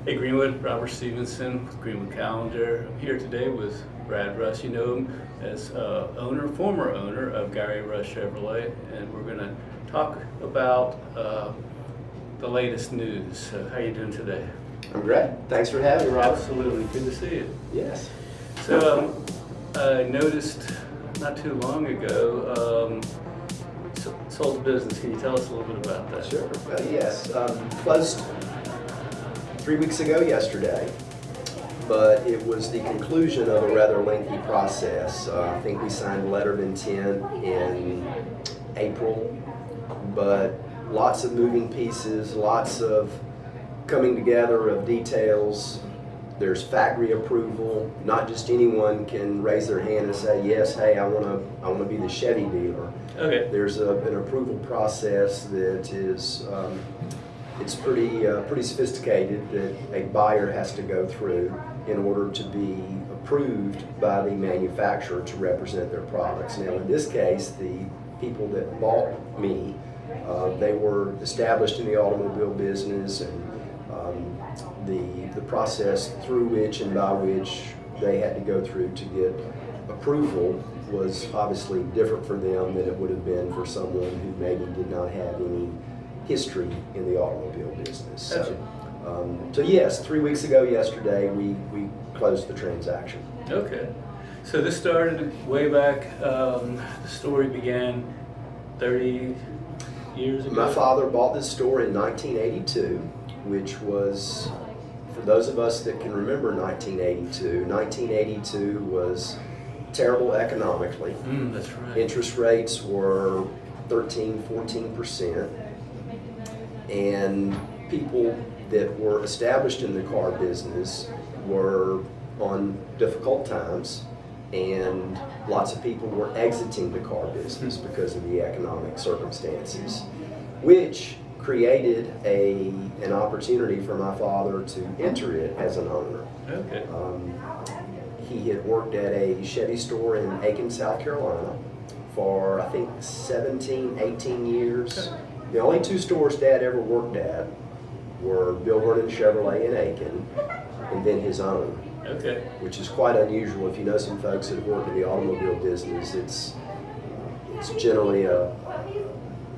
Hey Greenwood, Robert Stevenson with Greenwood Calendar. I'm here today with Brad Russ. You know him as former owner of Gary Russ Chevrolet, and we're going to talk about the latest news. So how you doing today? I'm great. Thanks for having me, Robert. Absolutely, good to see you. Yes. So I noticed not too long ago, sold the business. Can you tell us a little bit about that? Sure. Yes. Closed 3 weeks ago yesterday, but it was the conclusion of a rather lengthy process. I think we signed a letter of intent in April, but lots of moving pieces, lots of coming together of details. There's factory approval. Not just anyone can raise their hand and say, yes, hey, I want to be the Chevy dealer. Okay. There's an approval process that is it's pretty sophisticated, that a buyer has to go through in order to be approved by the manufacturer to represent their products. Now, in this case, the people that bought me, they were established in the automobile business, and the process through which and by which they had to go through to get approval was obviously different for them than it would have been for someone who maybe did not have any history in the automobile business. So yes, 3 weeks ago yesterday we closed the transaction. Okay. So this started way back, the story began 30 years ago? My father bought this store in 1982, which was, for those of us that can remember 1982 was terrible economically. That's right. Interest rates were 13-14%, and people that were established in the car business were on difficult times, and lots of people were exiting the car business because of the economic circumstances, which created an opportunity for my father to enter it as an owner. Okay. He had worked at a Chevy store in Aiken, South Carolina for I think 17, 18 years. The only two stores Dad ever worked at were Bill Vernon Chevrolet in Aiken, and then his own. Okay. Which is quite unusual. If you know some folks that work in the automobile business, it's generally a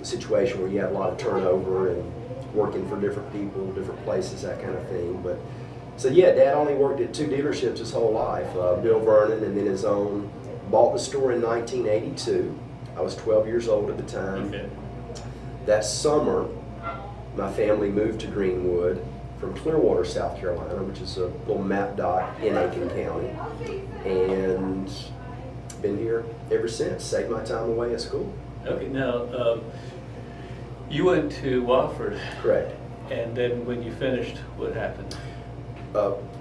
situation where you have a lot of turnover and working for different people, different places, that kind of thing. But so yeah, Dad only worked at two dealerships his whole life, Bill Vernon and then his own. Bought the store in 1982. I was 12 years old at the time. Okay. That summer, my family moved to Greenwood from Clearwater, South Carolina, which is a little map dot in Aiken County, and been here ever since. Saved my time away at school. Okay. Now, you went to Wofford. Correct. And then when you finished, what happened?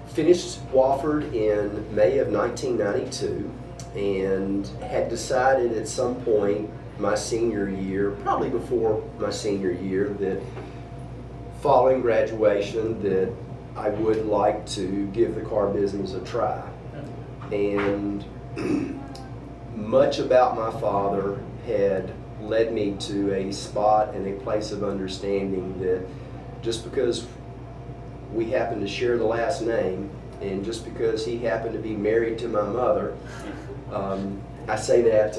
Finished Wofford in May of 1992, and had decided at some point my senior year, probably before my senior year, that following graduation that I would like to give the car business a try. And much about my father had led me to a spot and a place of understanding that just because we happen to share the last name, and just because he happened to be married to my mother, I say that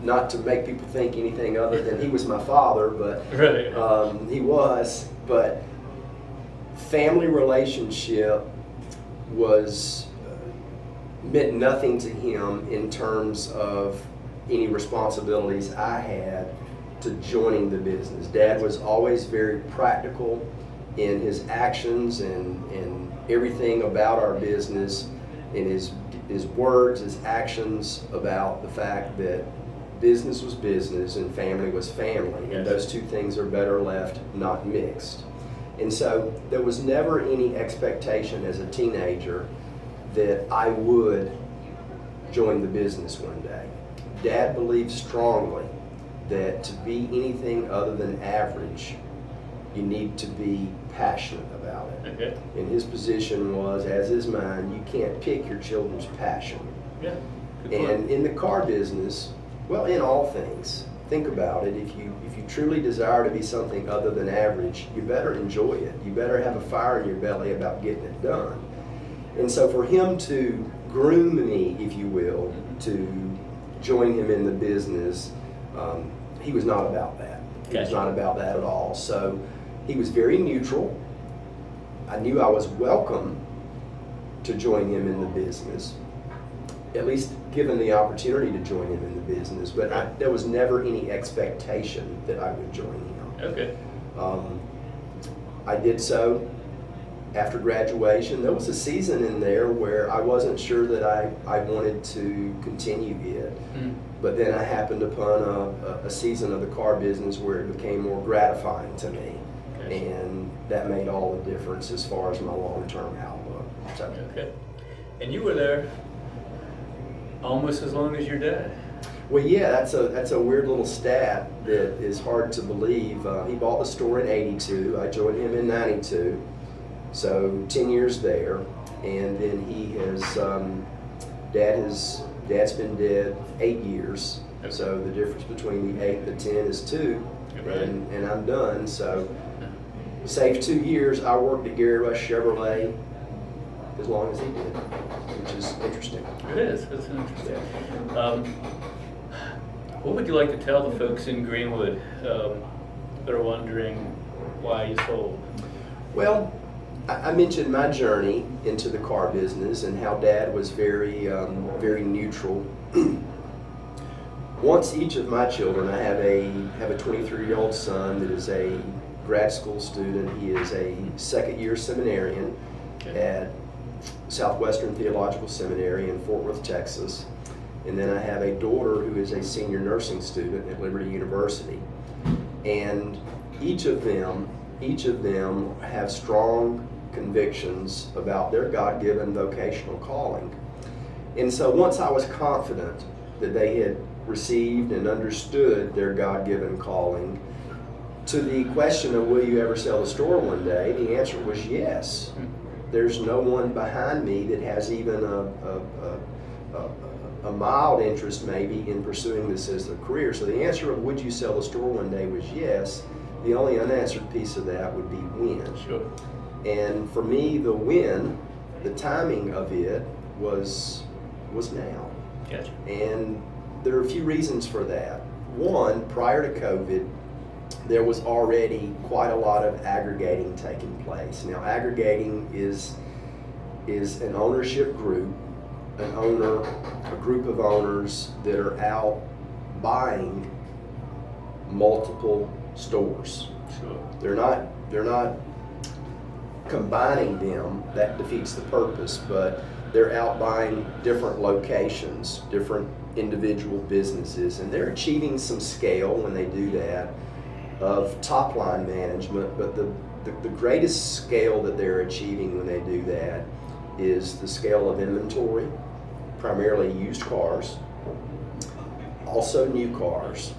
not to make people think anything other than he was my father, but Right. he was. But family relationship meant nothing to him in terms of any responsibilities I had to joining the business. Dad was always very practical in his actions and everything about our business, in his words, his actions, about the fact that business was business and family was family, and Yes. those two things are better left not mixed. And so there was never any expectation as a teenager that I would join the business one day. Dad believed strongly that to be anything other than average, you need to be passionate about it. Okay. And his position was, as is mine, you can't pick your children's passion. Yeah. Good point. And in the car business, well, in all things, think about it, if you truly desire to be something other than average, you better enjoy it. You better have a fire in your belly about getting it done. And so for him to groom me, if you will, to join him in the business, he was not about that. He was not about that at all. So he was very neutral. I knew I was welcome to join him in the business, at least given the opportunity to join him in the business, but there was never any expectation that I would join him. Okay. I did so after graduation. There was a season in there where I wasn't sure that I wanted to continue it, but then I happened upon a season of the car business where it became more gratifying to me, and that made all the difference as far as my long-term outlook. So. Okay. And you were there almost as long as your dad. Well, yeah, that's a weird little stat that is hard to believe. He bought the store in '82. I joined him in '92, so 10 years there. And then he has, Dad's been dead 8 years. Okay. So the difference between the 8 and the 10 is 2, right. and I'm done. So save 2 years. I worked at Gary Russ Chevrolet as long as he did, which is interesting. It is. It's interesting. What would you like to tell the folks in Greenwood that are wondering why you sold? Well, I mentioned my journey into the car business and how Dad was very neutral. Once each of my children, I have a 23-year-old son that is a grad school student. He is a second-year seminarian at Southwestern Theological Seminary in Fort Worth, Texas. And then I have a daughter who is a senior nursing student at Liberty University. And each of them have strong convictions about their God-given vocational calling. And so once I was confident that they had received and understood their God-given calling, to the question of will you ever sell a store one day, the answer was yes. There's no one behind me that has even a mild interest maybe in pursuing this as a career. So the answer of would you sell a store one day was yes. The only unanswered piece of that would be when. Sure. And for me, the when, the timing of it was now. Gotcha. And there are a few reasons for that. One, prior to COVID, there was already quite a lot of aggregating taking place. Now, aggregating is an ownership group, a group of owners that are out buying multiple stores. Sure. They're not combining them. That defeats the purpose, but they're out buying different locations, different individual businesses, and they're achieving some scale when they do that of top line management, but the greatest scale that they're achieving when they do that is the scale of inventory, primarily used cars, also new cars,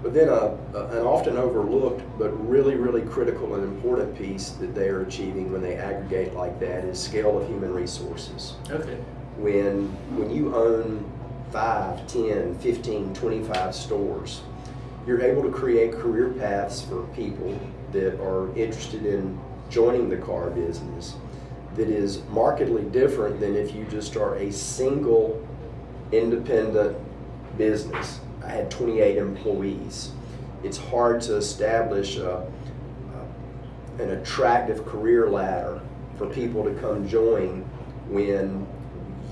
but then an often overlooked but really, really critical and important piece that they are achieving when they aggregate like that is scale of human resources. Okay. When you own 5, 10, 15, 25 stores, you're able to create career paths for people that are interested in joining the car business that is markedly different than if you just are a single independent business. I had 28 employees. It's hard to establish an attractive career ladder for people to come join when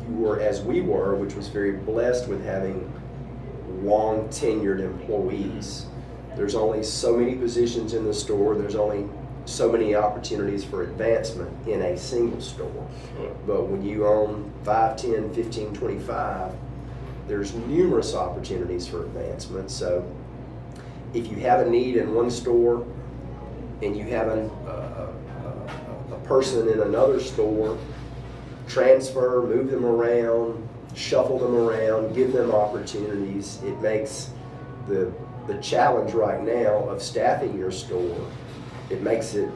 you were, as we were, which was very blessed with having long tenured employees. There's only so many positions in the store. There's only so many opportunities for advancement in a single store. Sure. But when you own 5, 10, 15, 25, there's numerous opportunities for advancement. So if you have a need in one store and you have a person in another store, transfer, move them around, shuffle them around, give them opportunities. It makes the challenge right now of staffing your store, it makes it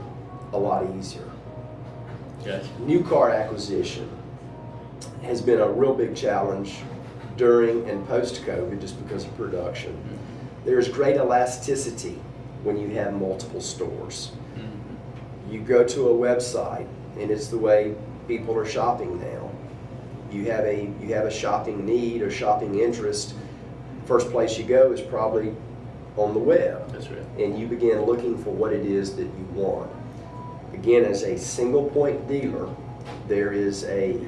a lot easier. Gotcha. New car acquisition has been a real big challenge during and post-COVID just because of production. There's great elasticity when you have multiple stores. Mm-hmm. You go to a website, and it's the way people are shopping now. You have a shopping need or shopping interest. First place you go is probably on the web. That's right. And you begin looking for what it is that you want. Again, as a single point dealer, there's a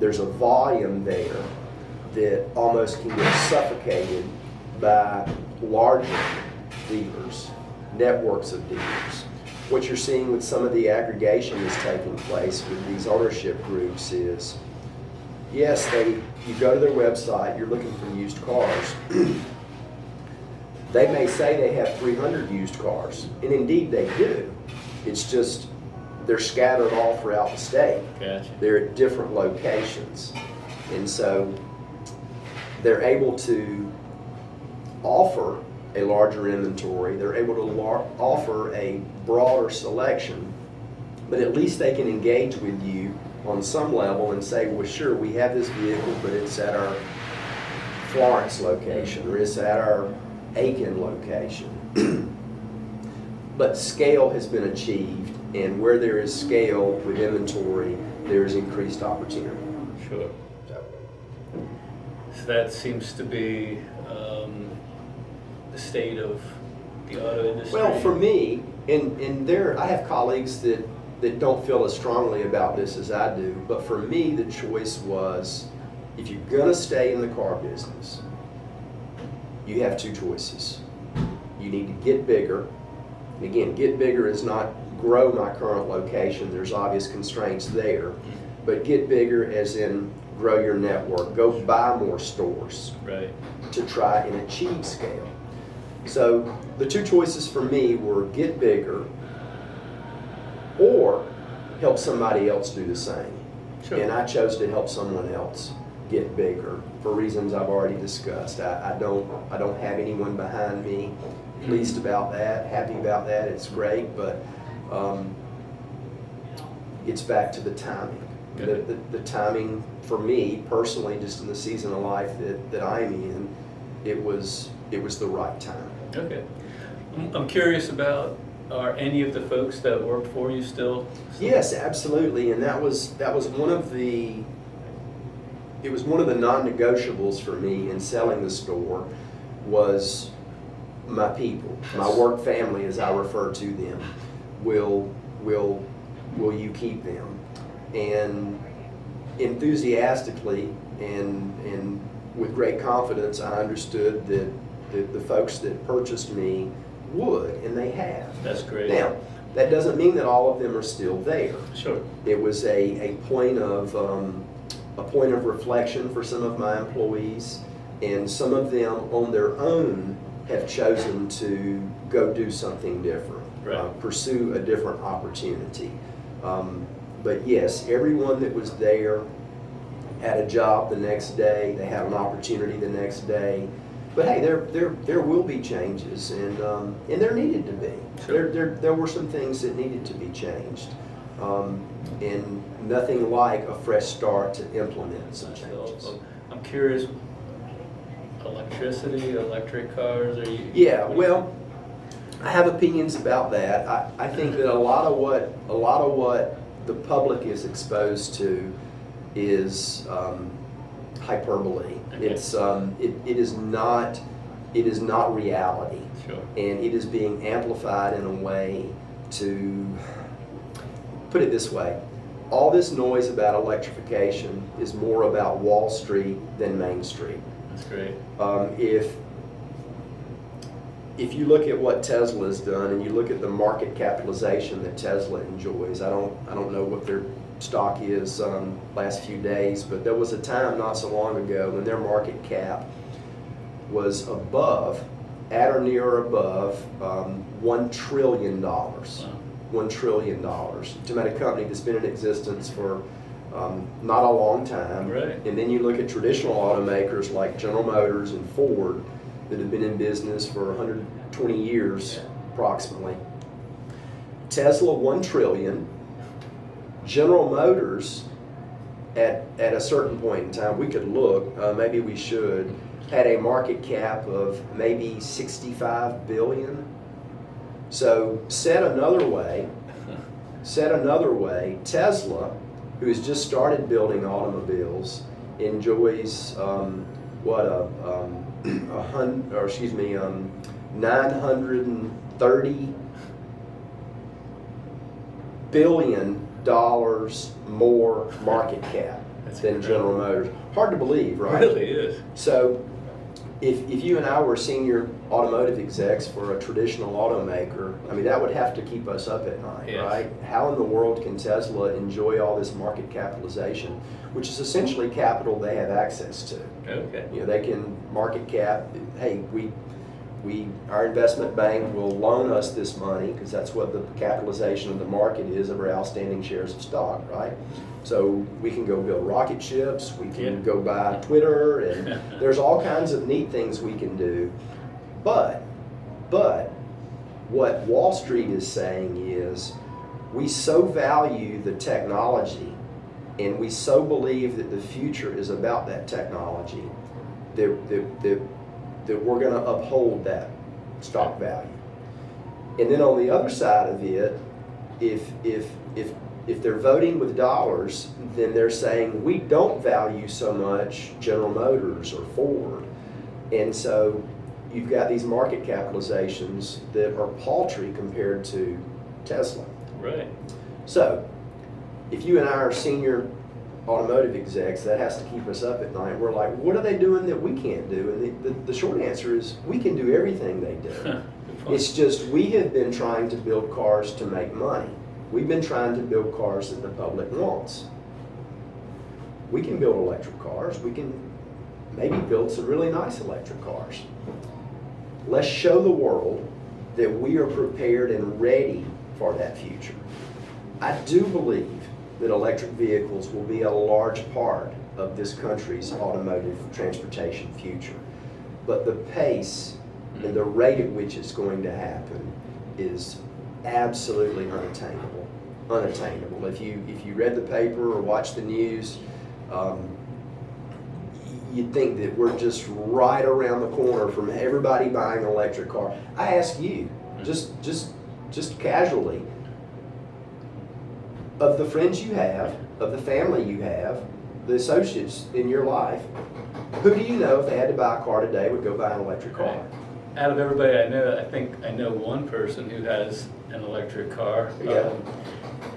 volume there that almost can get suffocated by larger dealers, networks of dealers. What you're seeing with some of the aggregation that's taking place with these ownership groups is, yes, you go to their website, you're looking for used cars. They may say they have 300 used cars, and indeed they do. It's just they're scattered all throughout the state. Gotcha. They're at different locations. And so they're able to offer a larger inventory. They're able to offer a broader selection, but at least they can engage with you on some level and say, well, sure, we have this vehicle, but it's at our Florence location, or it's at our Aiken location. But scale has been achieved, and where there is scale with inventory, there is increased opportunity. Sure. So that seems to be the state of the auto industry. Well, for me, and I have colleagues that don't feel as strongly about this as I do, but for me, the choice was, if you're gonna stay in the car business, you have two choices. You need to get bigger. And again, get bigger is not grow my current location. There's obvious constraints there. But get bigger as in grow your network. Go buy more stores. Right. To try and achieve scale. So the two choices for me were get bigger or help somebody else do the same. Sure. And I chose to help someone else get bigger for reasons I've already discussed. I don't have anyone behind me. Pleased about that, happy about that, it's great, but it's back to the timing. The timing for me personally, just in the season of life that I'm in, it was the right time. Okay. I'm curious about, are any of the folks that work for you still? Yes, absolutely, and that was one of the non-negotiables for me in selling the store was my people, my work family, as I refer to them. Will you keep them? And enthusiastically and with great confidence, I understood that the folks that purchased me would, and they have. That's great. Now, that doesn't mean that all of them are still there. Sure. It was a point of reflection for some of my employees, and some of them on their own have chosen to go do something different, right. Pursue a different opportunity. But yes, everyone that was there had a job the next day. They had an opportunity the next day. But hey, there will be changes, and there needed to be. Sure. There were some things that needed to be changed, and nothing like a fresh start to implement some changes. I'm curious. Electric cars, are you? Yeah, well, I have opinions about that. I think that a lot of what the public is exposed to is hyperbole. Okay. It is not reality. Sure. And it is being amplified in a way to put it this way. All this noise about electrification is more about Wall Street than Main Street. That's great. If you look at what Tesla has done and you look at the market capitalization that Tesla enjoys, I don't know what their stock is last few days, but there was a time not so long ago when their market cap was at or near or above $1 trillion. Wow. $1 trillion. To make a company that's been in existence for not a long time. Right. And then you look at traditional automakers like General Motors and Ford that have been in business for 120 years approximately. Tesla, $1 trillion. General Motors, at a certain point in time, we could look, maybe we should, had a market cap of maybe 65 billion. So said another way, Tesla, who has just started building automobiles, enjoys 930 billion dollars more market cap than General Motors. Hard to believe, right? It really is. So if you and I were senior automotive execs for a traditional automaker, I mean, that would have to keep us up at night, Yes. right? How in the world can Tesla enjoy all this market capitalization, which is essentially capital they have access to? Okay. You know, they can market cap, hey, our investment bank will loan us this money because that's what the capitalization of the market is of our outstanding shares of stock, right? So we can go build rocket ships, we can go buy Twitter, and there's all kinds of neat things we can do. But what Wall Street is saying is we so value the technology and we so believe that the future is about that technology that we're going to uphold that stock value. And then on the other side of it, if they're voting with dollars, then they're saying we don't value so much General Motors or Ford. And so you've got these market capitalizations that are paltry compared to Tesla. Right. So if you and I are senior automotive execs, that has to keep us up at night. We're like, what are they doing that we can't do? And the short answer is we can do everything they do. It's just we have been trying to build cars to make money. We've been trying to build cars that the public wants. We can build electric cars. We can maybe build some really nice electric cars. Let's show the world that we are prepared and ready for that future. I do believe that electric vehicles will be a large part of this country's automotive transportation future. But the pace and the rate at which it's going to happen is absolutely unattainable. Unattainable. If you read the paper or watched the news, you'd think that we're just right around the corner from everybody buying an electric car. I ask you, just casually, of the friends you have, of the family you have, the associates in your life, who do you know if they had to buy a car today would go buy an electric car? Out of everybody I know, I think I know one person who has an electric car. Yeah.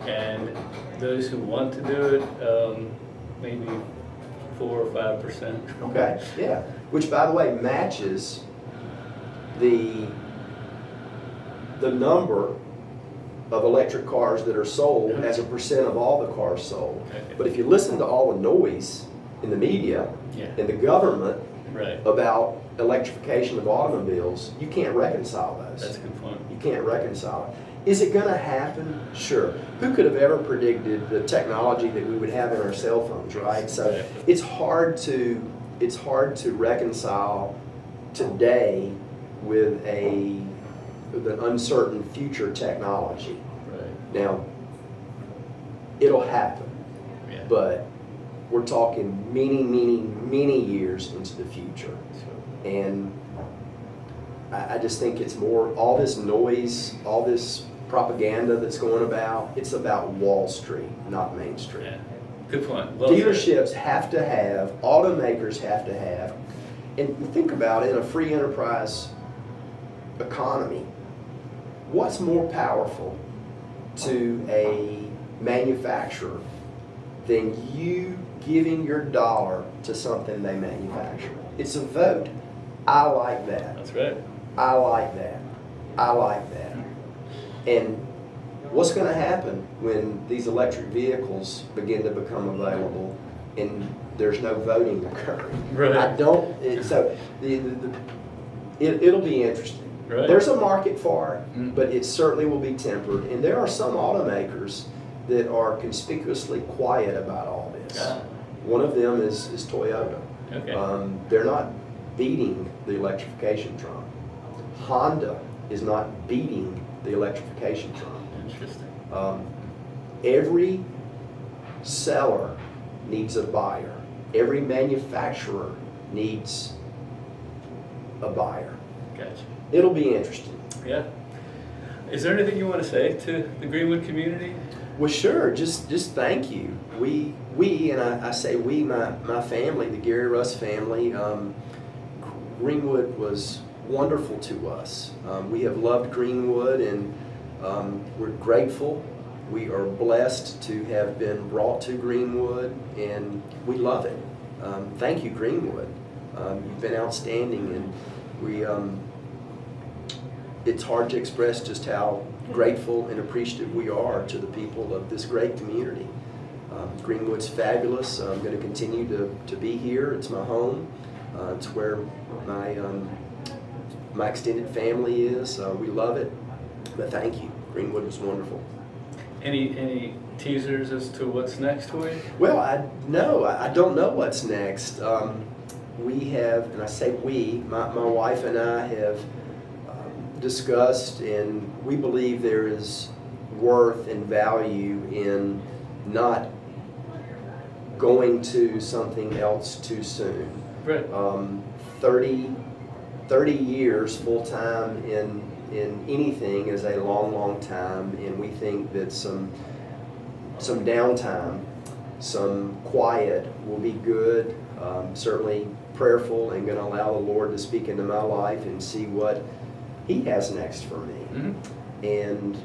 And those who want to do it, maybe 4 or 5%. Okay, yeah. Which, by the way, matches the number of electric cars that are sold as a percent of all the cars sold. Okay. But if you listen to all the noise in the media and the government about electrification of automobiles, you can't reconcile those. That's a good point. You can't reconcile it. Is it going to happen? Sure. Who could have ever predicted the technology that we would have in our cell phones, right? So it's hard to reconcile today with an uncertain future technology. Right. Now, it'll happen, but we're talking many years into the future. And I just think it's more, all this noise, all this propaganda that's going about, it's about Wall Street, not Main Street. Yeah. Good point. Well Dealerships have to have, automakers have to have, and think about it, in a free enterprise economy, what's more powerful to a manufacturer than you giving your dollar to something they manufacture? It's a vote. I like that. That's right. I like that. I like that. And what's going to happen when these electric vehicles begin to become available and there's no voting occurring? Right. It'll be interesting. Right. There's a market for it, but it certainly will be tempered. And there are some automakers that are conspicuously quiet about all this. Yeah. One of them is Toyota. Okay. They're not beating the electrification drum. Honda is not beating the electrification drum. Interesting. Every seller needs a buyer. Every manufacturer needs a buyer. Gotcha. It'll be interesting. Yeah. Is there anything you want to say to the Greenwood community? Well, sure. Just thank you. We and I say we, my family, the Gary Russ family. Greenwood was wonderful to us. We have loved Greenwood, and we're grateful. We are blessed to have been brought to Greenwood, and we love it. Thank you, Greenwood. You've been outstanding, and we. It's hard to express just how grateful and appreciative we are to the people of this great community. Greenwood's fabulous. I'm going to continue to be here. It's my home. It's where my extended family is. We love it. But thank you. Greenwood was wonderful. Any teasers as to what's next for you? Well, I don't know what's next. We have, and I say we, my wife and I have discussed, and we believe there is worth and value in not going to something else too soon. Right. 30 years full-time in anything is a long time, and we think that some downtime, some quiet will be good. Certainly prayerful, and going to allow the Lord to speak into my life and see what He has next for me. Mm-hmm. And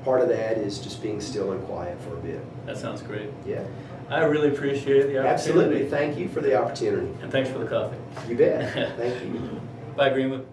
part of that is just being still and quiet for a bit. That sounds great. Yeah. I really appreciate the opportunity. Absolutely. Thank you for the opportunity. And thanks for the coffee. You bet. Thank you. Bye, Greenwood.